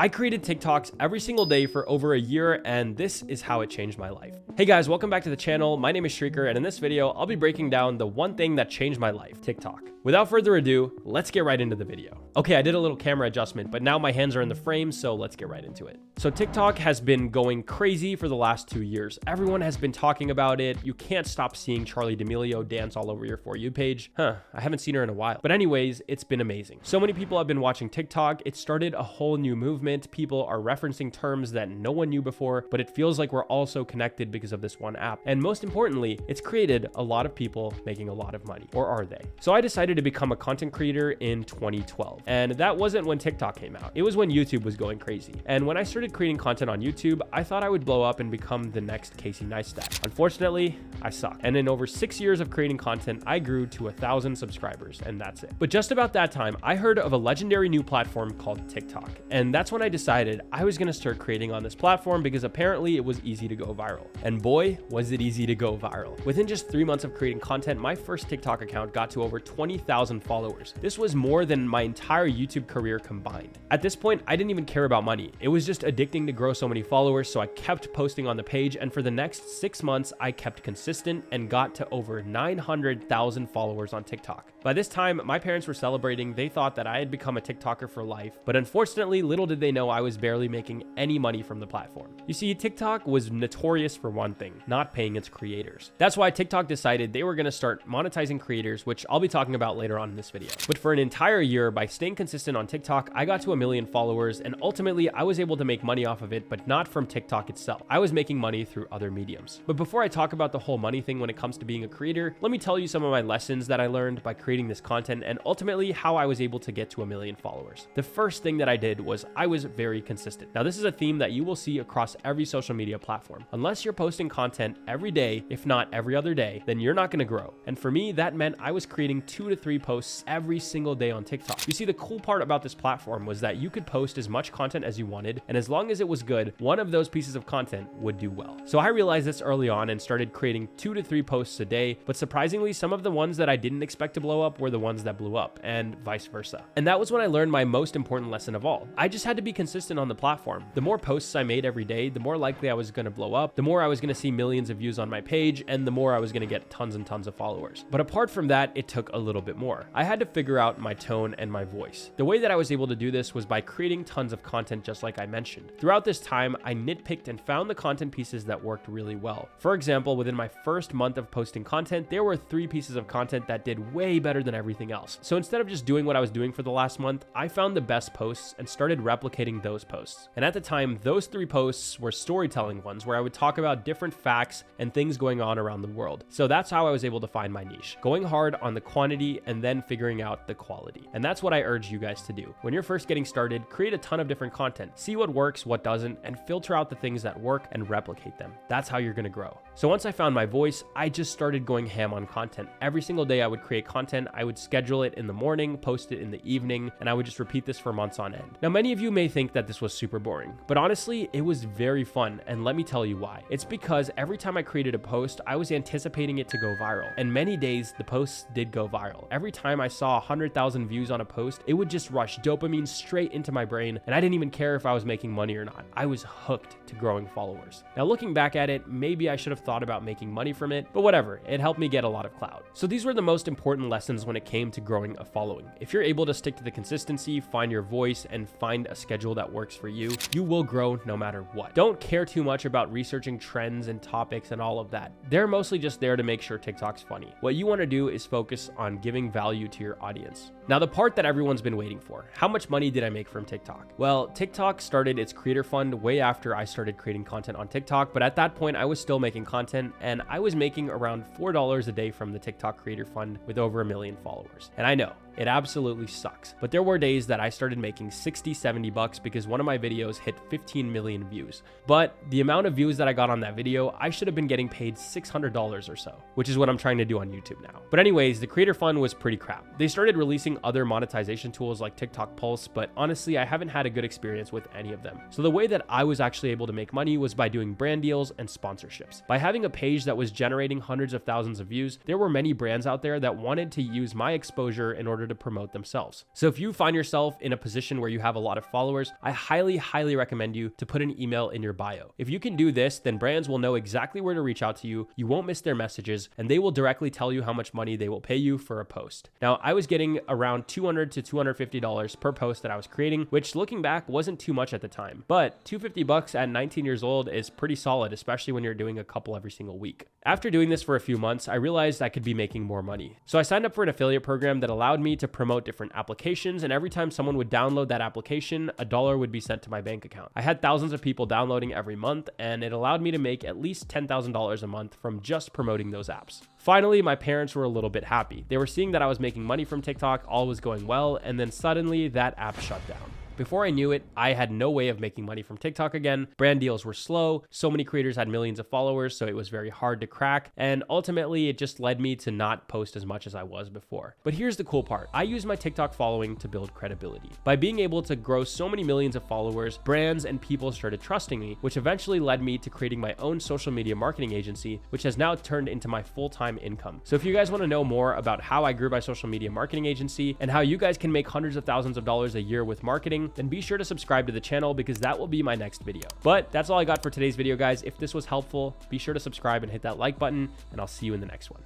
I created TikToks every single day for over a year, and this is how it changed my life. Hey guys, welcome back to the channel. My name is Srikar, and in this video, I'll be breaking down the one thing that changed my life, TikTok. Without further ado, let's get right into the video. Okay, I did a little camera adjustment, but now my hands are in the frame, so let's get right into it. So TikTok has been going crazy for the last 2 years. Everyone has been talking about it. You can't stop seeing Charli D'Amelio dance all over your For You page. I haven't seen her in a while. But anyways, it's been amazing. So many people have been watching TikTok. It started a whole new movement. People are referencing terms that no one knew before, but it feels like we're all so connected because of this one app. And most importantly, it's created a lot of people making a lot of money. Or are they? So I decided to become a content creator in 2012. And that wasn't when TikTok came out. It was when YouTube was going crazy. And when I started creating content on YouTube, I thought I would blow up and become the next Casey Neistat. Unfortunately, I suck. And in over 6 years of creating content, I grew to 1,000 subscribers, and that's it. But just about that time, I heard of a legendary new platform called TikTok. And that's when I decided I was gonna start creating on this platform because apparently it was easy to go viral. And boy, was it easy to go viral. Within just 3 months of creating content, my first TikTok account got to over 20,000 followers. This was more than my entire YouTube career combined. At this point, I didn't even care about money. It was just addicting to grow so many followers, so I kept posting on the page, and for the next 6 months, I kept consistent and got to over 900,000 followers on TikTok. By this time, my parents were celebrating. They thought that I had become a TikToker for life, but unfortunately, little did they know I was barely making any money from the platform. You see, TikTok was notorious for one thing, not paying its creators. That's why TikTok decided they were gonna start monetizing creators, which I'll be talking about later on in this video. But for an entire year, by staying consistent on TikTok, I got to 1 million followers, and ultimately, I was able to make money off of it, but not from TikTok itself. I was making money through other mediums. But before I talk about the whole money thing when it comes to being a creator, let me tell you some of my lessons that I learned by creating this content and ultimately how I was able to get to 1 million followers. The first thing that I did was I was very consistent. Now, this is a theme that you will see across every social media platform. Unless you're posting content every day, if not every other day, then you're not gonna grow. And for me, that meant I was creating 2 to 3 posts every single day on TikTok. You see, the cool part about this platform was that you could post as much content as you wanted, and as long as it was good, one of those pieces of content would do well. So I realized this early on and started creating 2 to 3 posts a day, but surprisingly, some of the ones that I didn't expect to blow up were the ones that blew up, and vice versa. And that was when I learned my most important lesson of all. I just had to be consistent on the platform. The more posts I made every day, the more likely I was gonna blow up, the more I was gonna see millions of views on my page, and the more I was gonna get tons and tons of followers. But apart from that, it took a little bit more. I had to figure out my tone and my voice. The way that I was able to do this was by creating tons of content, just like I mentioned. Throughout this time, I nitpicked and found the content pieces that worked really well. For example, within my first month of posting content, there were 3 pieces of content that did way better than everything else. So instead of just doing what I was doing for the last month, I found the best posts and started replicating those posts. And at the time, those 3 posts were storytelling ones where I would talk about different facts and things going on around the world. So that's how I was able to find my niche, going hard on the quantity and then figuring out the quality. And that's what I urge you guys to do. When you're first getting started, create a ton of different content, see what works, what doesn't, and filter out the things that work and replicate them. That's how you're gonna grow. So once I found my voice, I just started going ham on content. Every single day I would create content, I would schedule it in the morning, post it in the evening, and I would just repeat this for months on end. Now, many of you may think that this was super boring, but honestly, it was very fun, and let me tell you why. It's because every time I created a post, I was anticipating it to go viral, and many days the posts did go viral. Every time I saw 100,000 views on a post, it would just rush dopamine straight into my brain, and I didn't even care if I was making money or not. I was hooked to growing followers. Now, looking back at it, maybe I should have thought about making money from it, but whatever, it helped me get a lot of clout. So these were the most important lessons when it came to growing a following. If you're able to stick to the consistency, find your voice, and find a schedule that works for you, you will grow no matter what. Don't care too much about researching trends and topics and all of that. They're mostly just there to make sure TikTok's funny. What you want to do is focus on giving value to your audience. Now, the part that everyone's been waiting for. How much money did I make from TikTok? Well, TikTok started its creator fund way after I started creating content on TikTok, but at that point, I was still making content, and I was making around $4 a day from the TikTok creator fund with over 1 million followers. And I know, it absolutely sucks. But there were days that I started making 60, 70 bucks because one of my videos hit 15 million views. But the amount of views that I got on that video, I should have been getting paid $600 or so, which is what I'm trying to do on YouTube now. But anyways, the creator fund was pretty crap. They started releasing other monetization tools like TikTok Pulse, but honestly, I haven't had a good experience with any of them. So the way that I was actually able to make money was by doing brand deals and sponsorships. By having a page that was generating hundreds of thousands of views, there were many brands out there that wanted to use my exposure in order order to promote themselves. So if you find yourself in a position where you have a lot of followers, I highly recommend you to put an email in your bio. If you can do this, then brands will know exactly where to reach out to you. You won't miss their messages, and they will directly tell you how much money they will pay you for a post. Now, I was getting around $200 to $250 per post that I was creating, which looking back wasn't too much at the time, but $250 at 19 years old is pretty solid, especially when you're doing a couple every single week. After doing this for a few months, I realized I could be making more money. So I signed up for an affiliate program that allowed me to promote different applications, and every time someone would download that application, $1 would be sent to my bank account. I had thousands of people downloading every month, and it allowed me to make at least $10,000 a month from just promoting those apps. Finally, my parents were a little bit happy. They were seeing that I was making money from TikTok, all was going well, and then suddenly that app shut down. Before I knew it, I had no way of making money from TikTok again. Brand deals were slow. So many creators had millions of followers, so it was very hard to crack. And ultimately, it just led me to not post as much as I was before. But here's the cool part. I use my TikTok following to build credibility. By being able to grow so many millions of followers, brands and people started trusting me, which eventually led me to creating my own social media marketing agency, which has now turned into my full-time income. So if you guys want to know more about how I grew my social media marketing agency and how you guys can make hundreds of thousands of dollars a year with marketing, then be sure to subscribe to the channel because that will be my next video. But that's all I got for today's video, guys. If this was helpful, be sure to subscribe and hit that like button, and I'll see you in the next one.